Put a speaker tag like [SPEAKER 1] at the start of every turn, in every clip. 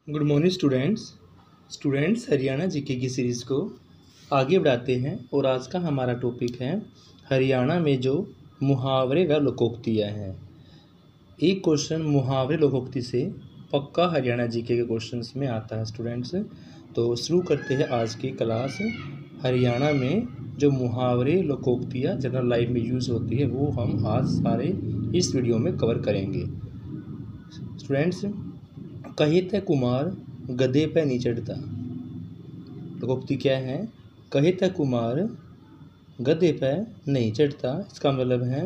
[SPEAKER 1] Good morning students Haryana GK की series को आगे बढ़ाते हैं और आज का हमारा टॉपिक है हरियाणा में जो मुहावरे व लोकोक्तियाँ हैं। एक क्वेश्चन मुहावरे लोकोक्ति से पक्का हरियाणा जीके के क्वेश्चंस में आता है स्टूडेंट्स। तो शुरू करते हैं आज की क्लास। हरियाणा में जो मुहावरे लोकोक्तियाँ जनरल लाइफ में यूज़ होती है वो हम आज सारे इस वीडियो में कवर करेंगे। स्टूडेंट्स, कहे त कुमार गधे पे नहीं चढ़ता। लोकोक्ति क्या है? कहे त कुमार गधे पे नहीं चढ़ता। इसका मतलब है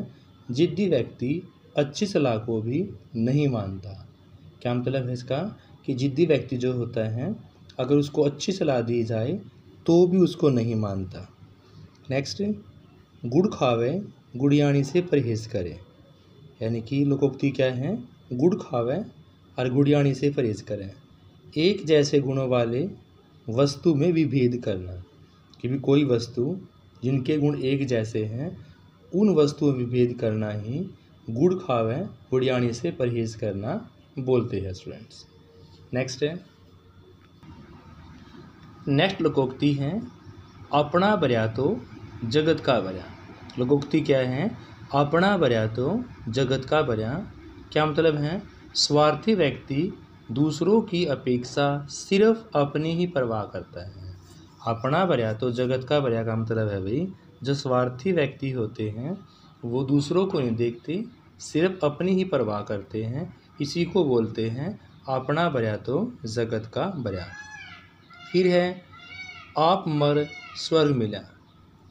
[SPEAKER 1] जिद्दी व्यक्ति अच्छी सलाह को भी नहीं मानता। क्या मतलब है इसका? कि जिद्दी व्यक्ति जो होता है अगर उसको अच्छी सलाह दी जाए तो भी उसको नहीं मानता। नेक्स्ट, गुड़ खावे गुड़ियानी से परहेज करे। यानी कि लोकोक्ति क्या है? गुड़ खावे और गुड़ियानी से परहेज करें। एक जैसे गुणों वाले वस्तु में विभेद करना। कि भी कोई वस्तु जिनके गुण एक जैसे हैं उन वस्तुओं में विभेद करना ही गुड़ खावे गुड़ियानी से परहेज करना बोलते हैं स्टूडेंट्स। नेक्स्ट लोकोक्ति है अपना बर्या तो जगत का बर्या। लोकोक्ति क्या है? अपना बर्या तो जगत का बर्या। क्या मतलब है? स्वार्थी व्यक्ति दूसरों की अपेक्षा सिर्फ अपनी ही परवाह करता है। अपना बर्या तो जगत का बर्या का मतलब है भाई जो स्वार्थी व्यक्ति होते हैं वो दूसरों को नहीं देखते, सिर्फ अपनी ही परवाह करते हैं। इसी को बोलते हैं अपना बर्या तो जगत का बर्या। फिर है आप मर स्वर्ग मिला।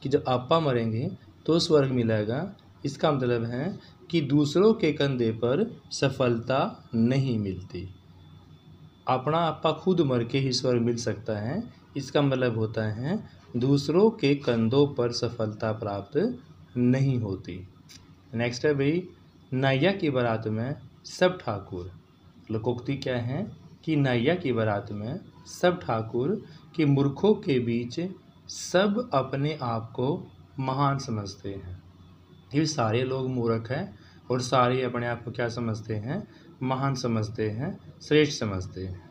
[SPEAKER 1] कि जब आपा मरेंगे तो स्वर्ग मिलेगा। इसका मतलब है कि दूसरों के कंधे पर सफलता नहीं मिलती। अपना आपा खुद मर के ही स्वर्ग मिल सकता है। इसका मतलब होता है दूसरों के कंधों पर सफलता प्राप्त नहीं होती। नेक्स्ट है भाई नैया की बारात में सब ठाकुर। लोकोक्ति क्या है? कि नैया की बारात में सब ठाकुर। कि मूर्खों के बीच सब अपने आप को महान समझते हैं। ये सारे लोग मूर्ख हैं और सारे अपने आप को क्या समझते हैं? महान समझते हैं, श्रेष्ठ समझते हैं।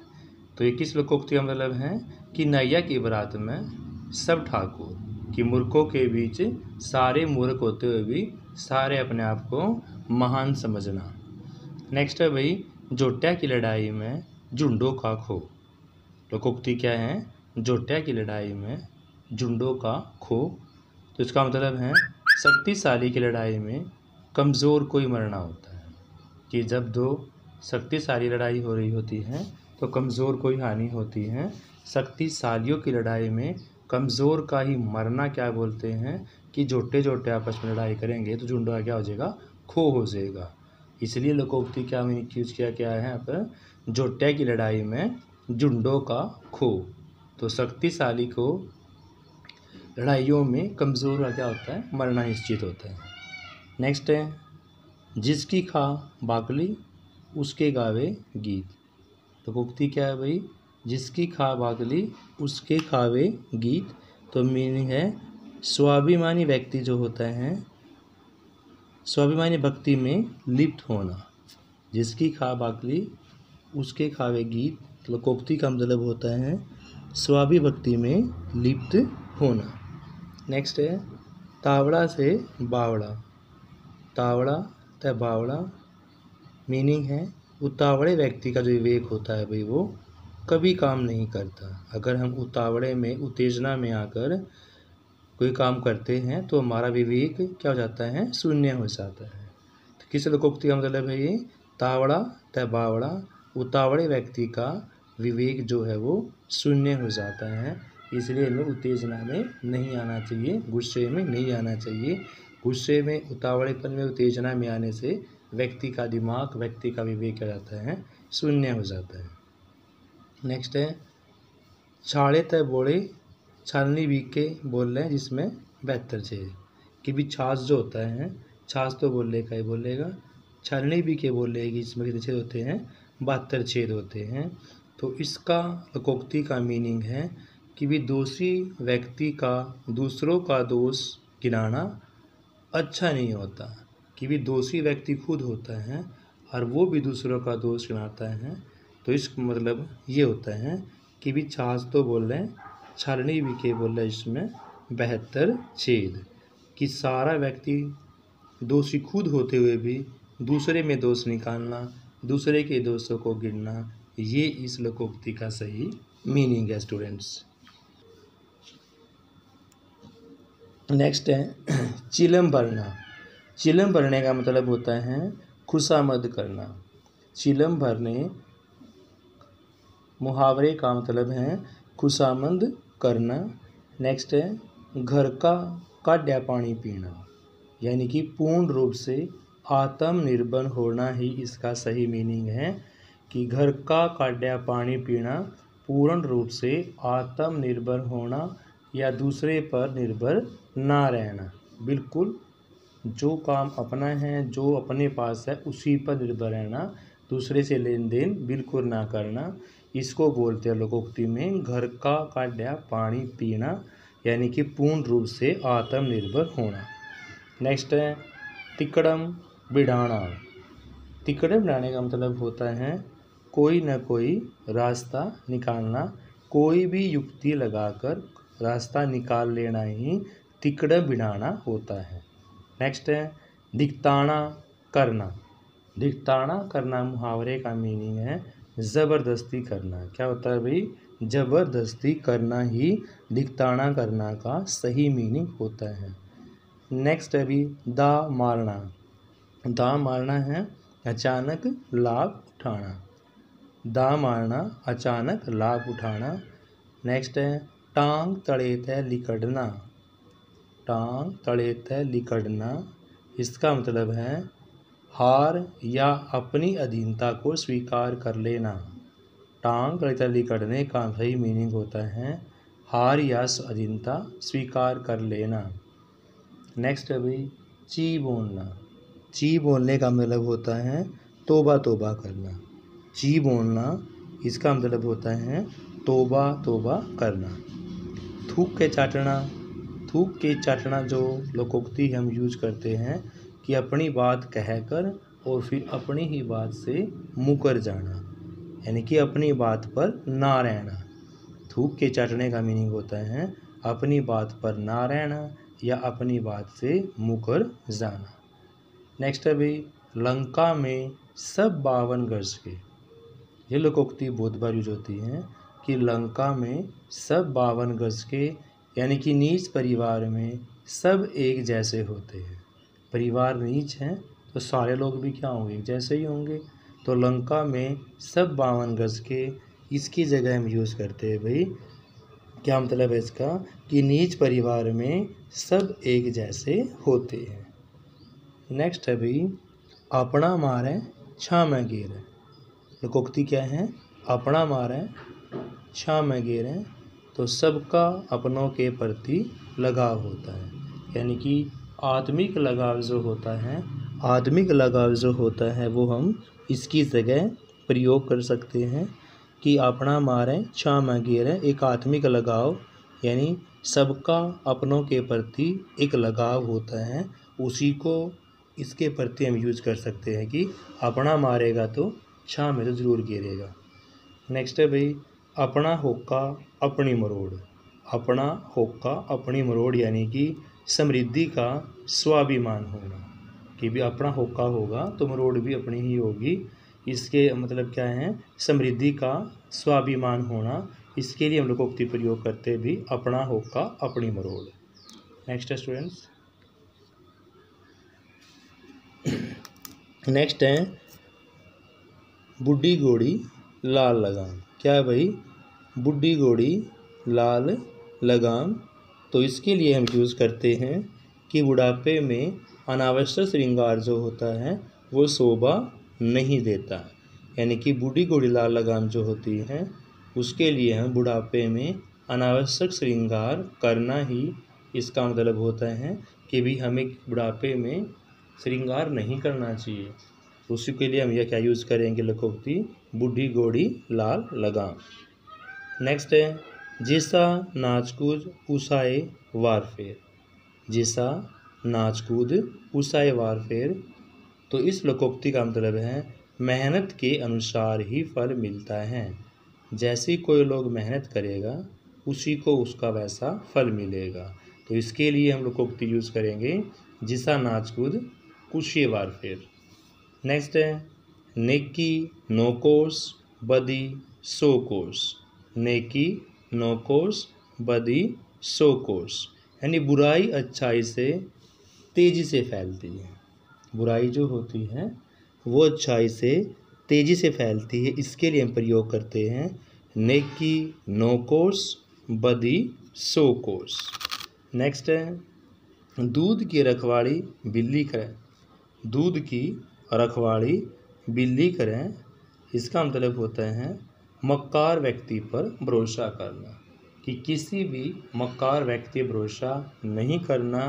[SPEAKER 1] तो ये किस लोकोक्ति का मतलब है? कि नैया की बारात में सब ठाकुर। कि मूर्खों के बीच सारे मूर्ख होते हुए भी सारे अपने आप को महान समझना। नेक्स्ट है भाई जोट्या की लड़ाई में झुंडों का खो। लोकोक्ति क्या है? जोट्या की लड़ाई में झुंडों का खो। तो इसका मतलब है शक्तिशाली की लड़ाई में कमज़ोर को ही मरना होता है। कि जब दो शक्तिशाली लड़ाई हो रही होती है तो कमज़ोर को ही हानि होती है। शक्तिशालियों की लड़ाई में कमज़ोर का ही मरना क्या बोलते हैं? कि जोटे जोटे आपस में लड़ाई करेंगे तो झुंडों का क्या हो जाएगा? खो हो जाएगा। इसलिए लोकोक्ति क्या मैंने यूज किया क्या है यहाँ पर? जोट्या की लड़ाई में झुंडों का खो। तो शक्तिशाली को लड़ाइयों में कमज़ोर का क्या होता है? मरना निश्चित होता है। नेक्स्ट है जिसकी खा बाकली उसके गावे गीत। लोकोक्ति क्या है भाई? जिसकी खा बाकली उसके खावे गीत। तो मीनिंग है स्वाभिमानी व्यक्ति जो होता है स्वाभिमानी भक्ति में लिप्त होना। जिसकी खा बाकली उसके खावे गीत। लोकोक्ति का मतलब होता है स्वाभि भक्ति में लिप्त होना। नेक्स्ट है तावड़ा से बावड़ा। तावड़ा त बावड़ा मीनिंग है उतावड़े व्यक्ति का जो विवेक होता है भाई वो कभी काम नहीं करता। अगर हम उतावड़े में उत्तेजना में आकर कोई काम करते हैं तो हमारा विवेक क्या हो जाता है? शून्य हो जाता है। तो किस लोकोक्ति का मतलब है ये? तावड़ा त बावड़ा उतावड़े व्यक्ति का विवेक जो है वो शून्य हो जाता है। इसलिए हमें उत्तेजना में नहीं आना चाहिए, गुस्से में नहीं आना चाहिए। गुस्से में उतावड़ेपन में उत्तेजना में आने से व्यक्ति का दिमाग व्यक्ति का विवेक क्या जाता है? शून्य हो जाता है। नेक्स्ट है छाड़े तय बोले छालनी बीक के बोल रहे हैं जिसमें 72 छेद। कि भी छाछ जो होता है छाछ तो बोलने का ही बोलेगा, छालनी भी के बोलेगी इसमें कितने छेद होते हैं? 72 छेद होते हैं। तो इसका लोकोक्ति का मीनिंग है कि भी दोषी व्यक्ति का दूसरों का दोष गिनाना अच्छा नहीं होता। कि भी दोषी व्यक्ति खुद होता है और वो भी दूसरों का दोष गिनाता है तो इस मतलब ये होता है कि भी छाछ तो बोल रहे हैं, छलनी भी के बोल रहे हैं इसमें 72 छेद, कि सारा व्यक्ति दोषी खुद होते हुए भी दूसरे में दोष निकालना, दूसरे के दोषों को गिनना, ये इस लोकोक्ति का सही मीनिंग है स्टूडेंट्स। नेक्स्ट है चिलम भरना। चिलम भरने का मतलब होता है खुशामद करना। चिलम भरने मुहावरे का मतलब है खुशामद करना। नेक्स्ट है घर का काढ़ा पानी पीना, यानी कि पूर्ण रूप से आत्मनिर्भर होना ही इसका सही मीनिंग है, कि घर का काढ़ा पानी पीना पूर्ण रूप से आत्मनिर्भर होना या दूसरे पर निर्भर ना रहना। बिल्कुल जो काम अपना है, जो अपने पास है, उसी पर निर्भर रहना, दूसरे से लेन देन बिल्कुल ना करना, इसको बोलते हैं लोकोक्ति में घर का काढ़ा पानी पीना, यानी कि पूर्ण रूप से आत्मनिर्भर होना। नेक्स्ट है तिकड़म बिढ़ाना। तिकड़म बिढ़ाने का मतलब होता है कोई न कोई रास्ता निकालना, कोई भी युक्ति लगाकर रास्ता निकाल लेना ही तिकड़म बिढ़ाना होता है। नेक्स्ट है धिक्ताना करना। धिक्ताना करना मुहावरे का मीनिंग है ज़बरदस्ती करना। क्या होता है भाई? ज़बरदस्ती करना ही धिक्ताना करना का सही मीनिंग होता है। नेक्स्ट है भी दा मारना। दा मारना है अचानक लाभ उठाना। दा मारना अचानक लाभ उठाना। नेक्स्ट है टांग तले तय लिकड़ना। टांग तले तय लिकड़ना, इसका मतलब है हार या अपनी अधीनता को स्वीकार कर लेना। टांग तले तय लिकड़ने का सही मीनिंग होता है हार या अधीनता स्वीकार कर लेना। नेक्स्ट है भाई ची बोलना। ची बोलने का मतलब होता है तोबा तोबा करना। ची बोलना इसका मतलब होता है तोबा तोबा करना। थूक के चाटना। थूक के चाटना जो लोकोक्ति हम यूज करते हैं कि अपनी बात कहकर और फिर अपनी ही बात से मुकर जाना, यानी कि अपनी बात पर ना रहना। थूक के चाटने का मीनिंग होता है अपनी बात पर ना रहना या अपनी बात से मुकर जाना। नेक्स्ट है भाई लंका में सब 52 गज के। ये लोकोक्ति बहुत बार यूज होती है कि लंका में सब 52 गज के, यानी कि नीच परिवार में सब एक जैसे होते हैं। परिवार नीच हैं तो सारे लोग भी क्या होंगे? एक जैसे ही होंगे। तो लंका में सब 52 गज के, इसकी जगह हम यूज़ करते हैं भाई, क्या मतलब है इसका? कि नीच परिवार में सब एक जैसे होते हैं। नेक्स्ट है भाई अपना मारे छा में गिरे। लोकोक्ति क्या है? अपना मारे छा में गिरे, तो सबका अपनों के प्रति लगाव होता है, यानी कि आत्मिक लगाव जो होता है, आत्मिक लगाव जो होता है वो हम इसकी जगह प्रयोग कर सकते हैं कि अपना मारे छा में गिरे। एक आत्मिक लगाव, यानी सबका अपनों के प्रति एक लगाव होता है, उसी को इसके प्रति हम यूज कर सकते हैं कि अपना मारेगा तो छा में तो ज़रूर गिरेगा। नेक्स्ट है भाई अपना होका अपनी मरोड़। अपना होका अपनी मरोड़, यानी कि समृद्धि का स्वाभिमान होना, कि भी अपना होका होगा तो मरोड़ भी अपनी ही होगी। इसके मतलब क्या है? समृद्धि का स्वाभिमान होना। इसके लिए हम लोग उक्ति प्रयोग करते भी अपना होका अपनी मरोड़। नेक्स्ट है स्टूडेंट्स, नेक्स्ट है बुढ़ी घोड़ी लाल लगाम। क्या है भाई? बुढ़ी घोड़ी लाल लगाम। तो इसके लिए हम यूज़ करते हैं कि बुढ़ापे में अनावश्यक श्रृंगार जो होता है वो शोभा नहीं देता, यानी कि बुढ़ी घोड़ी लाल लगाम जो होती है उसके लिए हम बुढ़ापे में अनावश्यक श्रृंगार करना ही इसका मतलब होता है कि भी हमें बुढ़ापे में श्रृंगार नहीं करना चाहिए। उसी के लिए हम यह क्या यूज़ करेंगे? लोकोक्ति बुढ़ी घोड़ी लाल लगाम। नेक्स्ट है जिसा नाचकूद उसाए वारफेर। जिसा नाचकूद उसाए वारफेर। तो इस लोकोक्ति का मतलब है मेहनत के अनुसार ही फल मिलता है। जैसी कोई लोग मेहनत करेगा उसी को उसका वैसा फल मिलेगा। तो इसके लिए हम लोग उक्ति यूज़ करेंगे, जिसा नाच कूद कुशिए बार फिर। नेक्स्ट है नेकी नो कोस बदी सो कोस। नेकी नो कोस बदी सो कोस, यानी बुराई अच्छाई से तेज़ी से फैलती है। बुराई जो होती है वो अच्छाई से तेज़ी से फैलती है। इसके लिए हम प्रयोग करते हैं नेकी नो कोस बदी सो कोस। नेक्स्ट है दूध की रखवाली बिल्ली करें। दूध की रखवाली बिल्ली करें, इसका मतलब होता है मक्कार व्यक्ति पर भरोसा करना, कि किसी भी मक्कार व्यक्ति पर भरोसा नहीं करना।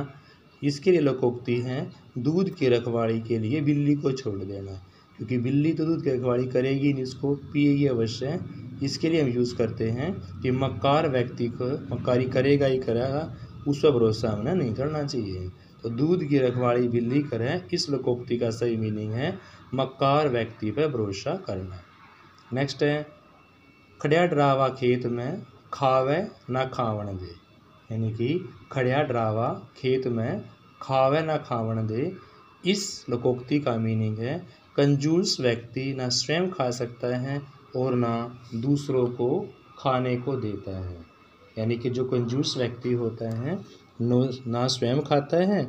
[SPEAKER 1] इसके लिए लोकोक्ति हैं दूध की रखवाली के लिए बिल्ली को छोड़ देना, क्योंकि बिल्ली तो दूध की रखवाली करेगी नहीं, इसको पिएगी अवश्य। इसके लिए हम यूज़ करते हैं कि मक्कार व्यक्ति को मक्कारी करेगा ही करेगा, उस पर भरोसा हमें नहीं करना चाहिए। तो दूध की रखवाली बिल्ली करें, इस लोकोक्ति का सही मीनिंग है मक्कार व्यक्ति पर भरोसा करना। नेक्स्ट है खड़िया डरावा खेत में खावे ना खावण दे, यानी कि खड़िया डरावा खेत में खावे ना खावण दे। इस लोकोक्ति का मीनिंग है कंजूस व्यक्ति ना स्वयं खा सकता है और ना दूसरों को खाने को देता है। यानी कि जो कंजूस व्यक्ति होता है ना स्वयं खाता है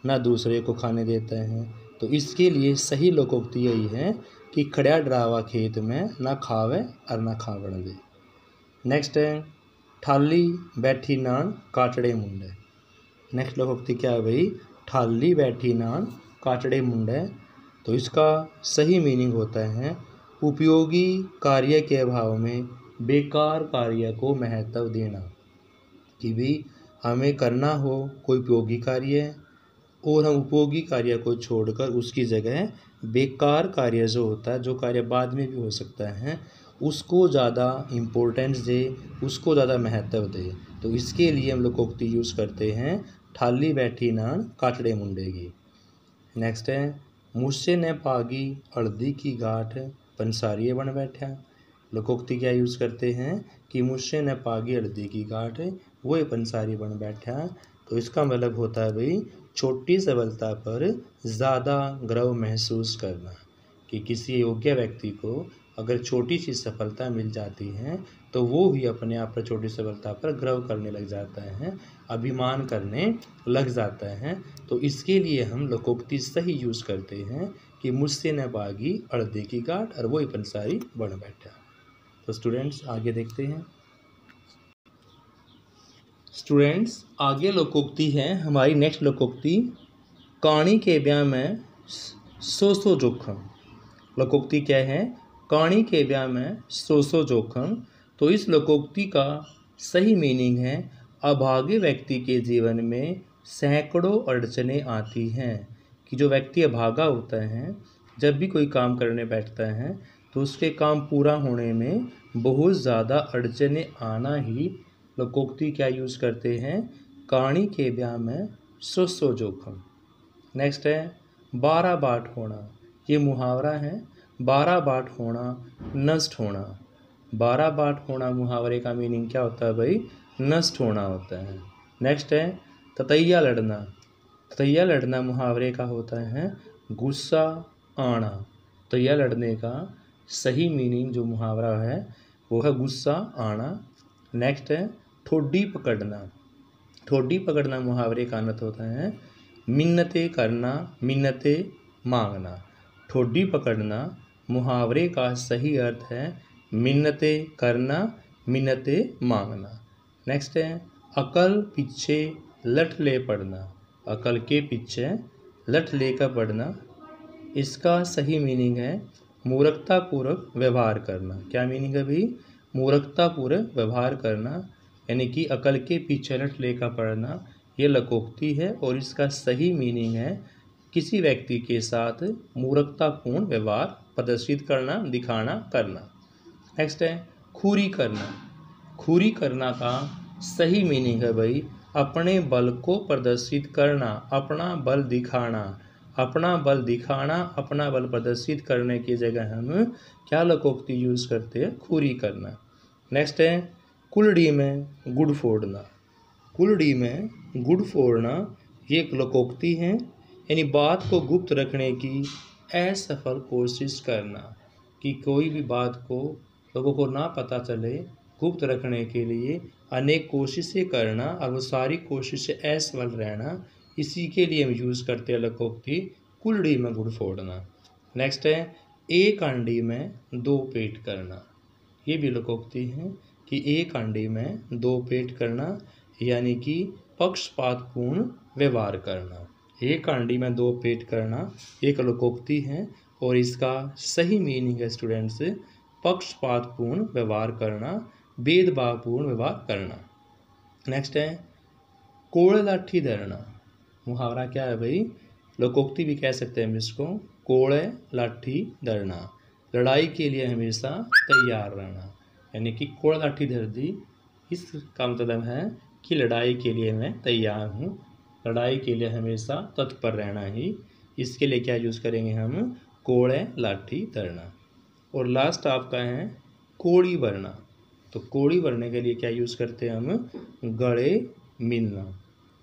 [SPEAKER 1] ना दूसरे को खाने देता है। तो इसके लिए सही लोकोक्ति यही है कि खड़िया डरावा खेत में ना खावे और ना खावण दे। नेक्स्ट है ठाली बैठी नान काटड़े मुंडे। नेक्स्ट लोकोक्ति क्या है भाई, ठाली बैठी नान काटड़े मुंडे। तो इसका सही मीनिंग होता है उपयोगी कार्य के अभाव में बेकार कार्य को महत्व देना, कि भी हमें करना हो कोई उपयोगी कार्य और हम उपयोगी कार्य को छोड़कर उसकी जगह बेकार कार्य जो होता है, जो कार्य बाद में भी हो सकता है, उसको ज़्यादा इम्पोर्टेंस दे, उसको ज़्यादा महत्व दे। तो इसके लिए हम लोग उक्ति यूज़ करते हैं ठाली बैठी नान काटड़े मुंडे की। नेक्स्ट है मुझसे न पागी हल्दी की गांठ पंसारिये बन बैठा। लोकोक्ति क्या यूज़ करते हैं कि मुझसे न पागी हल्दी की गांठ वो पंसारी बन बैठा। तो इसका मतलब होता है भाई छोटी सफलता पर ज़्यादा गर्व महसूस करना, कि किसी योग्य व्यक्ति को अगर छोटी सी सफलता मिल जाती है तो वो भी अपने आप पर छोटी सफलता पर गर्व करने लग जाता है, अभिमान करने लग जाता है। तो इसके लिए हम लोकोक्ति सही यूज़ करते हैं कि मुझसे न पागी हल्दी की गांठ और वो पंसारी बन बैठा। तो स्टूडेंट्स आगे देखते हैं। स्टूडेंट्स आगे लोकोक्ति है हमारी नेक्स्ट लोकोक्ति कहानी के ब्याह में सो जोखम। लोकोक्ति क्या है, कहानी के ब्याह में सो जोखम। तो इस लोकोक्ति का सही मीनिंग है अभागे व्यक्ति के जीवन में सैकड़ों अड़चनें आती हैं, कि जो व्यक्ति अभागा होता है जब भी कोई काम करने बैठता है तो उसके काम पूरा होने में बहुत ज़्यादा अड़चनें आना ही लोकोक्ति क्या यूज़ करते हैं, कहानी के ब्याह में सो जोखम। नेक्स्ट है 12 बाट होना, ये मुहावरा है। 12 बाट होना नष्ट होना। 12 बाट होना मुहावरे का मीनिंग क्या होता है भाई, नष्ट होना होता है। नेक्स्ट है ततैया लड़ना। ततैया लड़ना मुहावरे का होता है गुस्सा आना। ततैया लड़ने का सही मीनिंग जो मुहावरा है वो है गुस्सा आना। नेक्स्ट है ठोडी पकड़ना। ठोडी पकड़ना मुहावरे का अर्थ होता है मिन्नतें करना, मिन्नतें मांगना। ठोडी पकड़ना मुहावरे का सही अर्थ है मिन्नतें करना, मिन्नतें मांगना। नेक्स्ट है अकल पीछे लठ ले पड़ना। अकल के पीछे लठ लेकर पड़ना। इसका सही मीनिंग है मूर्खतापूर्वक व्यवहार करना। क्या मीनिंग है भाई, मूर्खतापूर्वक व्यवहार करना, यानी कि अकल के पीछे लठ लेकर पड़ना। ये लोकोक्ति है और इसका सही मीनिंग है किसी व्यक्ति के साथ मूर्खतापूर्ण व्यवहार प्रदर्शित करना, दिखाना, करना। नेक्स्ट है खूरी करना। खूरी करना का सही मीनिंग है भाई अपने बल को प्रदर्शित करना, अपना बल दिखाना, अपना बल दिखाना, अपना बल प्रदर्शित करने की जगह हम क्या लोकोक्ति यूज़ करते हैं? खुरी करना। नेक्स्ट है कुल्हड़ी में गुड़ फोड़ना। कुल्हड़ी में गुड़ फोड़ना ये एक लोकोक्ति है, यानी बात को गुप्त रखने की असफल कोशिश करना, कि कोई भी बात को लोगों को ना पता चले, गुप्त रखने के लिए अनेक कोशिशें करना और वो सारी कोशिशें असफल रहना, इसी के लिए हम यूज़ करते हैं लोकोक्ति कुल्हड़ी में गुड़ फोड़ना। नेक्स्ट है एक हांडी में दो पेट करना। ये भी लोकोक्ति है कि एक हांडी में दो पेट करना, यानी कि पक्षपातपूर्ण व्यवहार करना। एक हांडी में दो पेट करना एक लोकोक्ति है और इसका सही मीनिंग है स्टूडेंट्स पक्षपातपूर्ण व्यवहार करना, भेदभावपूर्ण व्यवहार करना। नेक्स्ट है कोड़ लाठी धरना। मुहावरा क्या है भाई? लोकोक्ति भी कह सकते हैं हम इसको। कोड़े लाठी धरना, लड़ाई के लिए हमेशा तैयार रहना, यानी कि कोड़ लाठी धर दी, इसका मतलब है कि लड़ाई के लिए मैं तैयार हूँ, लड़ाई के लिए हमेशा तत्पर रहना ही। इसके लिए क्या यूज़ करेंगे हम? कोड़े लाठी धरना। और लास्ट आपका है कोड़ी भरना। तो कोड़ी भरने के लिए क्या यूज़ करते हैं हम? गले मिलना।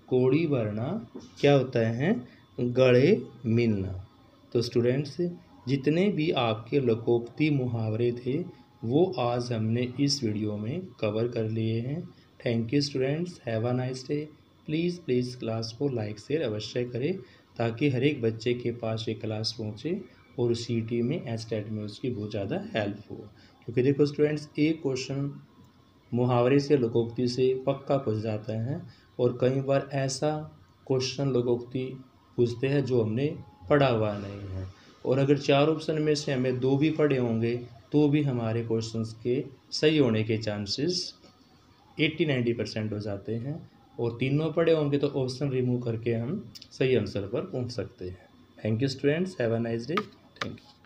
[SPEAKER 1] कोड़ी भरना क्या होता है? गले मिलना। तो स्टूडेंट्स जितने भी आपके लोकोक्ति मुहावरे थे वो आज हमने इस वीडियो में कवर कर लिए हैं। Thank you students, have a nice day. Please class को लाइक शेयर अवश्य करें ताकि हर एक बच्चे के पास ये क्लास पहुँचे और सीटी में एस्टेट में उसकी बहुत ज़्यादा हेल्प हो। क्योंकि देखो स्टूडेंट्स एक क्वेश्चन मुहावरे से लोकोक्ति से पक्का पूछ जाता है और कई बार ऐसा क्वेश्चन लोकोक्ति पूछते हैं जो हमने पढ़ा हुआ नहीं है, और अगर चार ऑप्शन में से हमें दो भी पढ़े होंगे तो भी हमारे क्वेश्चंस के सही होने के चांसेस 80-90% हो जाते हैं, और तीनों पढ़े होंगे तो ऑप्शन रिमूव करके हम सही आंसर पर पहुंच सकते हैं। Thank you students, have a nice day. Thank you.